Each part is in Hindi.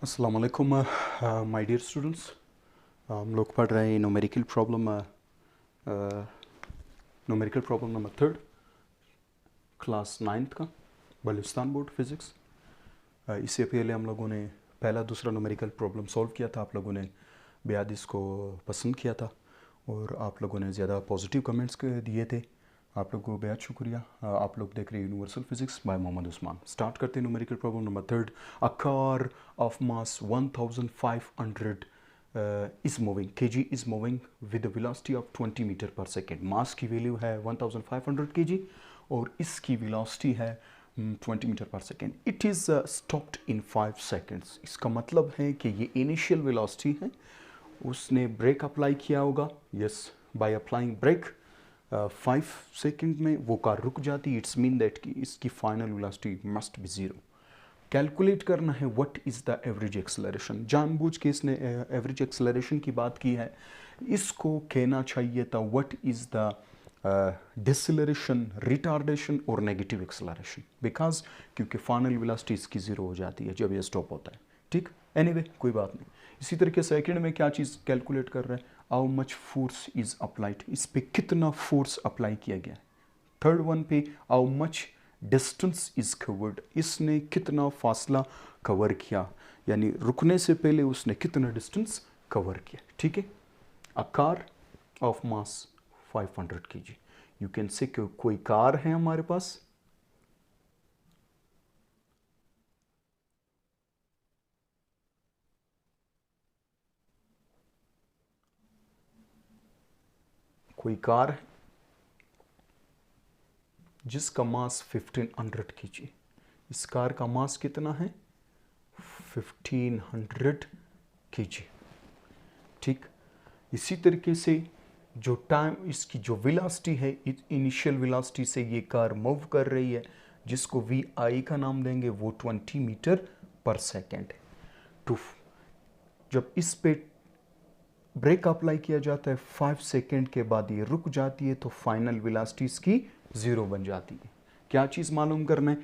अस्सलाम वालेकुम माय डियर स्टूडेंट्स। हम लोग पढ़ रहे हैं numerical problem number third, class ninth का बलूचिस्तान बोर्ड फिज़िक्स। इससे पहले हम लोगों ने पहला दूसरा न्यूमेरिकल प्रॉब्लम सॉल्व किया था। आप लोगों ने बेहद इसको पसंद किया था और आप लोगों ने ज़्यादा पॉजिटिव कमेंट्स दिए थे। आप लोगों को बेहद शुक्रिया। आप लोग देख रहे हैं universal physics by Mohammad Usman. Start करते हैं numerical problem number third. A car of mass 1500 is moving, kg is moving with velocity of 20 meter per second. Mass की वैल्यू है 1500 kg और इसकी वेलोसिटी है 20 meter per second. It is stopped in 5 seconds. इसका मतलब है कि ये इनिशियल वेलोसिटी है, उसने ब्रेक अप्लाई किया होगा। Yes, by applying brake 5 second में वो कार रुक जाती। इट्स मीन दैट कि इसकी final velocity must be zero. Calculate करना है what is the average acceleration. जानबूझ के इसने एवरेज एक्सेलरेशन की बात की है। इसको कहना चाहिए था व्हाट इज़ द डिसलेरेशन, रिटार्डेशन और नेगेटिव एक्सेलरेशन, बिकॉज क्योंकि फाइनल वेलोसिटी इसकी ज़ीरो हो जाती है जब ये स्टॉप होता है। ठीक, एनीवे कोई बात नहीं। इसी तरीके सेकंड में क्या चीज़ कैलकुलेट कर रहे हैं, how much force is applied, इस पे कितना फोर्स अप्लाई किया गया है। थर्ड वन पे how much distance is covered, इसने कितना फासला कवर किया, यानी रुकने से पहले उसने कितना डिस्टेंस कवर किया। ठीक है, अ car of mass 500 kg। You can say कोई कार है हमारे पास, कोई कार है जिसका मास 1500 kg। इस कार का मास कितना है, 1500 kg। ठीक, इसी तरीके से जो टाइम, इसकी जो वेलोसिटी है, इनिशियल वेलोसिटी से ये कार मूव कर रही है, जिसको वी आई का नाम देंगे, वो 20 मीटर पर सेकेंड है। टू, जब इस पे ब्रेक अप्लाई किया जाता है 5 सेकेंड के बाद ये रुक जाती है, तो फाइनल वेलोसिटी इसकी ज़ीरो बन जाती है। क्या चीज़ मालूम करना है,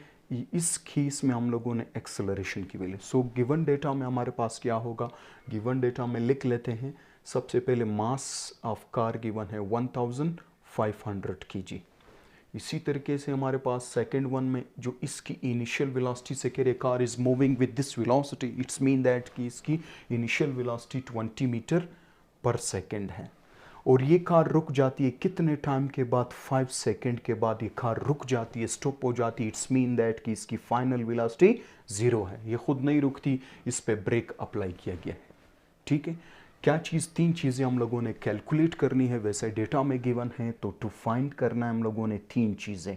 इस केस में हम लोगों ने एक्सेलरेशन की वैल्यू। सो गिवन डेटा में हमारे पास क्या होगा, गिवन डेटा में लिख लेते हैं। सबसे पहले मास ऑफ कार गिवन है 1500 kg। इसी तरीके से हमारे पास सेकेंड वन में जो इसकी इनिशियल वेलोसिटी से कह रहे car is moving with this velocity, it's mean that कि इसकी initial velocity 20 meter per second है। और ये कार रुक जाती है कितने टाइम के बाद, 5 सेकेंड के बाद ये कार रुक जाती है, स्टॉप हो जाती है। इट्स मीन दैट कि इसकी फाइनल वेलोसिटी ज़ीरो है, ये खुद नहीं रुकती, इस पे ब्रेक अप्लाई किया गया है। ठीक है, क्या चीज़, तीन चीज़ें हम लोगों ने कैलकुलेट करनी है, वैसे डेटा में गिवन है। तो टू फाइंड करना है हम लोगों ने तीन चीज़ें।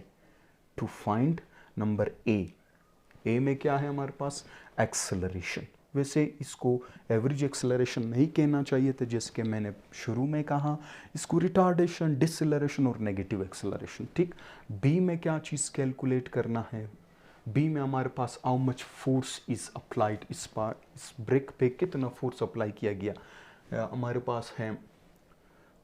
टू फाइंड नंबर ए में क्या है हमारे पास, एक्सेलरेशन। वैसे इसको एवरेज एक्सेलरेशन नहीं कहना चाहिए था, जैसे कि मैंने शुरू में कहा, इसको रिटार्डेशन, डिसलेरेशन और नेगेटिव एक्सेलरेशन। ठीक, बी में क्या चीज़ कैलकुलेट करना है, बी में हमारे पास how much force is applied, इस ब्रेक पे कितना फोर्स अप्लाई किया गया। हमारे पास है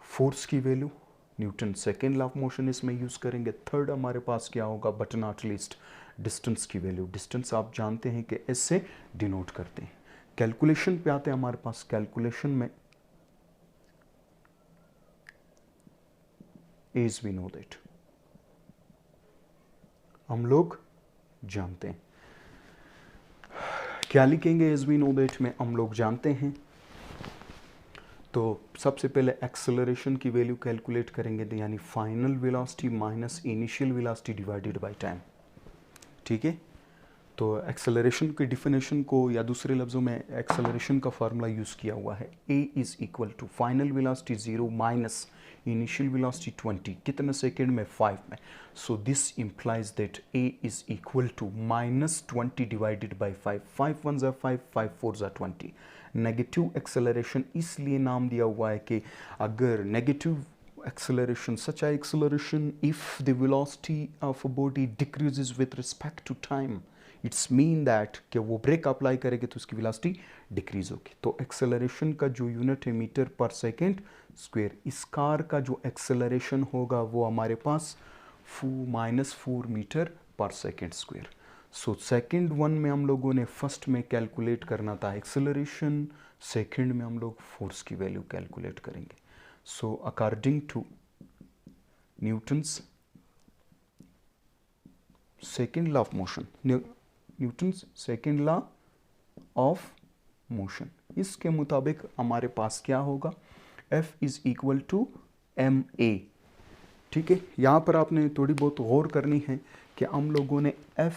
फोर्स की value, Newton second law of motion इसमें यूज़ करेंगे। थर्ड हमारे पास क्या होगा, बट नॉट लीस्ट, डिस्टेंस की वैल्यू। डिस्टेंस आप जानते हैं कि एस से डिनोट करते हैं। कैलकुलेशन पे आते हैं हमारे पास। कैलकुलेशन में एज वी नो दैट, हम लोग जानते हैं। क्या लिखेंगे एज वी नो दैट में, हम लोग जानते हैं। तो सबसे पहले एक्सेलरेशन की वैल्यू कैलकुलेट करेंगे, यानी final velocity minus initial velocity divided by time. ठीक है, तो एक्सेलरेशन की डिफिनेशन को, या दूसरे लफ्ज़ों में एक्सेलरेशन का फार्मूला यूज़ किया हुआ है, a is equal to final velocity 0 minus initial velocity 20, कितने सेकेंड में, 5 में। So this implies that a is equal to minus 20 divided by 5, 5 1 ज़ा 5, 5 4 ज़ा 20। नेगेटिव एक्सेलरेशन इसलिए नाम दिया हुआ है कि अगर negative acceleration, such a acceleration if the velocity of a body decreases with respect to time, it's mean that कि वो ब्रेक अप्लाई करेगी तो उसकी वेलोसिटी डिक्रीज होगी। तो एक्सेलरेशन का जो यूनिट है मीटर पर सेकेंड स्क्वायर। इस कार का जो एक्सेलरेशन होगा वो हमारे पास -4 metre per second square. So second one में हम लोगों ने फर्स्ट में कैलकुलेट करना था एक्सेलरेशन, सेकंड में हम लोग फोर्स की वैल्यू कैलकुलेट करेंगे। So according to Newton's second law of motion, Newton's second law of motion, इसके मुताबिक हमारे पास क्या होगा, F is equal to m a. ठीक है, यहाँ पर आपने थोड़ी बहुत गौर करनी है कि हम लोगों ने F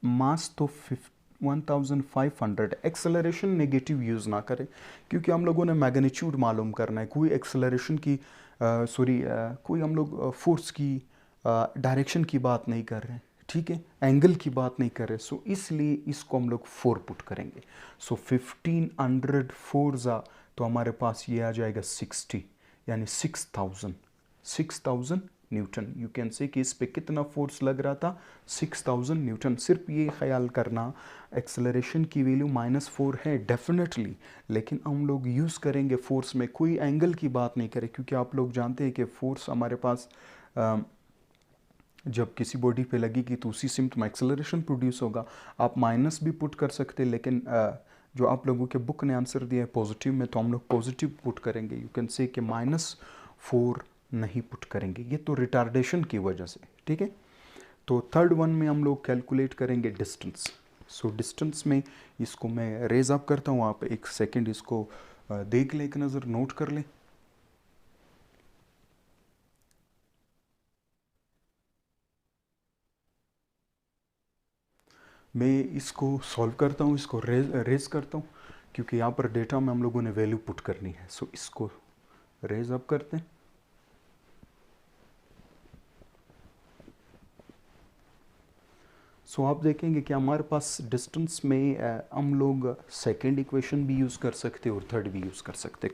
मास तो 1500, एक्सेलरेशन नेगेटिव यूज़ ना करें क्योंकि हम लोगों ने मैग्नीट्यूड मालूम करना है। कोई एक्सेलरेशन की कोई हम लोग फोर्स की डायरेक्शन की बात नहीं कर रहे हैं, ठीक है, एंगल की बात नहीं कर रहे। सो इसलिए इसको हम लोग 4 पुट करेंगे। सो 1500 4 तो हमारे पास ये आ जाएगा 60, यानी 6000 न्यूटन। यू कैन से कि इस पे कितना फोर्स लग रहा था, 6000 न्यूटन। सिर्फ ये ख्याल करना एक्सेलरेशन की वैल्यू -4 है डेफिनेटली, लेकिन हम लोग यूज़ करेंगे फोर्स में, कोई एंगल की बात नहीं करें क्योंकि आप लोग जानते हैं कि फोर्स हमारे पास जब किसी बॉडी पे लगेगी तो उसी सिम्ट में एक्सेलरेशन प्रोड्यूस होगा। आप माइनस भी पुट कर सकते, लेकिन जो आप लोगों के बुक ने आंसर दिया है पॉजिटिव में, तो हम लोग पॉजिटिव पुट करेंगे। यू कैन से कि -4 नहीं पुट करेंगे, ये तो रिटार्डेशन की वजह से, ठीक है। तो थर्ड वन में हम लोग कैलकुलेट करेंगे डिस्टेंस। सो डिस्टेंस में इसको मैं रेज अप करता हूँ, आप एक सेकेंड इसको देख लें, एक नज़र नोट कर लें। मैं इसको सॉल्व करता हूँ, इसको रेज करता हूँ क्योंकि यहाँ पर डेटा में हम लोगों ने वैल्यू पुट करनी है। सो इसको रेज अप करते हैं। सो आप देखेंगे कि हमारे पास डिस्टेंस में हम लोग सेकेंड इक्वेशन भी यूज़ कर सकते हैं और थर्ड भी यूज़ कर सकते हैं,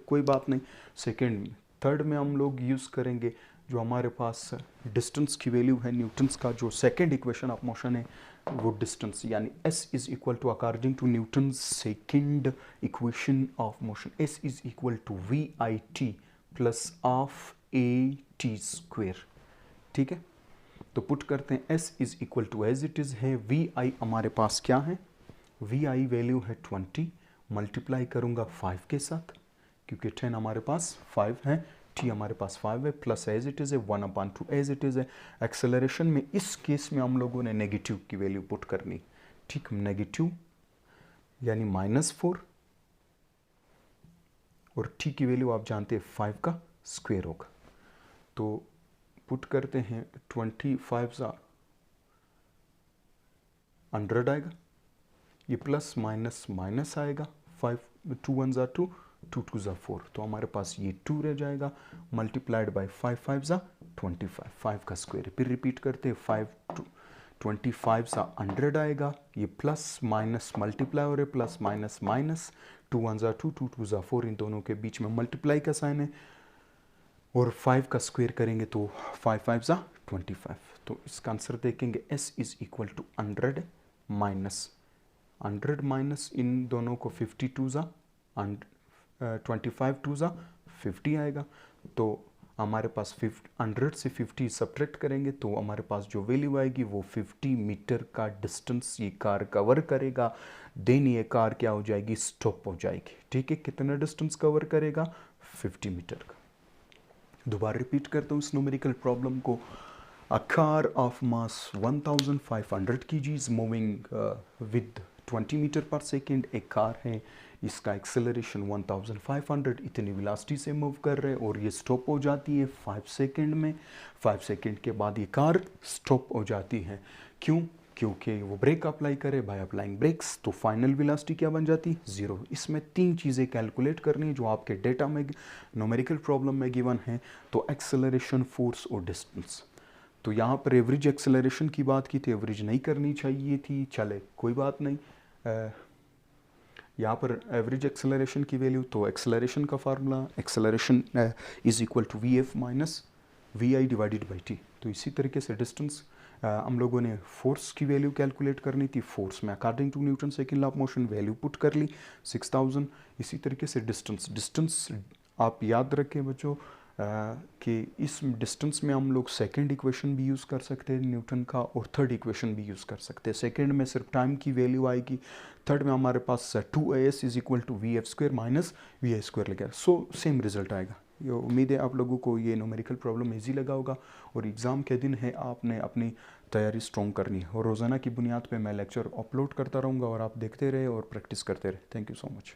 कोई बात नहीं। सेकेंड में थर्ड में हम लोग यूज़ करेंगे जो हमारे पास डिस्टेंस की वैल्यू है, न्यूटन्स का जो सेकेंड इक्वेशन ऑफ मोशन है वो डिस्टेंस, यानी S is equal to according to Newton second equation of motion, S is equal to VIT plus of AT square. ठीक है, तो पुट करते हैं S is equal to as it is है, VI हमारे पास क्या है, VI वैल्यू है 20, मल्टीप्लाई करूँगा 5 के साथ क्योंकि 10 हमारे पास 5 है, T हमारे पास 5 है, प्लस एज इट इज़ है 1/2 एज इट इज़ है। एक्सेलरेशन में इस केस में हम लोगों ने नेगेटिव की वैल्यू पुट करनी, ठीक, नेगेटिव यानी -4 और T की वैल्यू आप जानते हैं 5 का स्क्वायर होगा। तो पुट करते हैं 25 100 आएगा, ये प्लस माइनस माइनस आएगा, 5 2 1 2 2 2 4, तो हमारे पास ये 2 रह जाएगा, मल्टीप्लाइड बाय 5 5 25, 5 का स्क्वायर। फिर रिपीट करते हैं 25 100 आएगा, ये प्लस माइनस मल्टीप्लाई हो रहे, प्लस माइनस माइनस, 2 1 2 2 2 4, इन दोनों के बीच में मल्टीप्लाई का साइन है और 5 का स्क्वायर करेंगे तो 5 5 25। तो इसका आंसर देखेंगे S is equal to 100 minus इन दोनों को 52 25 2 50 आएगा। तो हमारे पास 100 से 50 सब्ट्रैक्ट करेंगे तो हमारे पास जो वैल्यू आएगी वो 50 मीटर का डिस्टेंस ये कार कवर करेगा। देन ये कार क्या हो जाएगी, स्टॉप हो जाएगी। ठीक है, कितना डिस्टेंस कवर करेगा, 50 मीटर का। दोबारा रिपीट करता हूँ इस न्यूमेरिकल प्रॉब्लम को। A car of mass 1500 kg is moving with 20 meter per second. एक कार है, इसका एक्सेलरेशन 1500 इतनी वेलोसिटी से मूव कर रहे हैं और ये स्टॉप हो जाती है 5 सेकेंड में। 5 सेकेंड के बाद ये कार स्टॉप हो जाती है। क्यों? क्योंकि वो ब्रेक अप्लाई करे बाय अप्लाइंग ब्रेक्स, तो फाइनल वेलोसिटी क्या बन जाती, 0। इसमें 3 चीज़ें कैलकुलेट करनी है जो आपके डेटा में न्यूमेरिकल प्रॉब्लम में गिवन है, तो एक्सेलरेशन, फोर्स और डिस्टेंस। तो यहाँ पर एवरेज एक्सेलरेशन की बात की थी, एवरेज नहीं करनी चाहिए थी, चले कोई बात नहीं। यहाँ पर एवरेज एक्सेलरेशन की वैल्यू, तो एक्सेलरेशन का formula acceleration is equal to VF minus VI divided by T। तो इसी तरीके से डिस्टेंस हम लोगों ने फोर्स की वैल्यू कैलकुलेट करनी थी, फोर्स में according to Newton second law of motion value put कर ली 6000। इसी तरीके से डिस्टेंस आप याद रखें बच्चों, कि इस डिस्टेंस में हम लोग सेकंड इक्वेशन भी यूज़ कर सकते हैं न्यूटन का, और थर्ड इक्वेशन भी यूज़ कर सकते हैं। सेकंड में सिर्फ टाइम की वैल्यू आएगी, थर्ड में हमारे पास 2as is equal to V F square minus V I square लगेगा। सो सेम रिजल्ट आएगा। ये उम्मीद है आप लोगों को ये न्यूमेरिकल प्रॉब्लम इजी लगा होगा, और एग्ज़ाम के दिन है आपने अपनी तैयारी स्ट्रॉन्ग करनी है, और रोज़ाना की बुनियाद पे मैं लेक्चर अपलोड करता रहूँगा, और आप देखते रहे और प्रैक्टिस करते रहे। Thank you so much.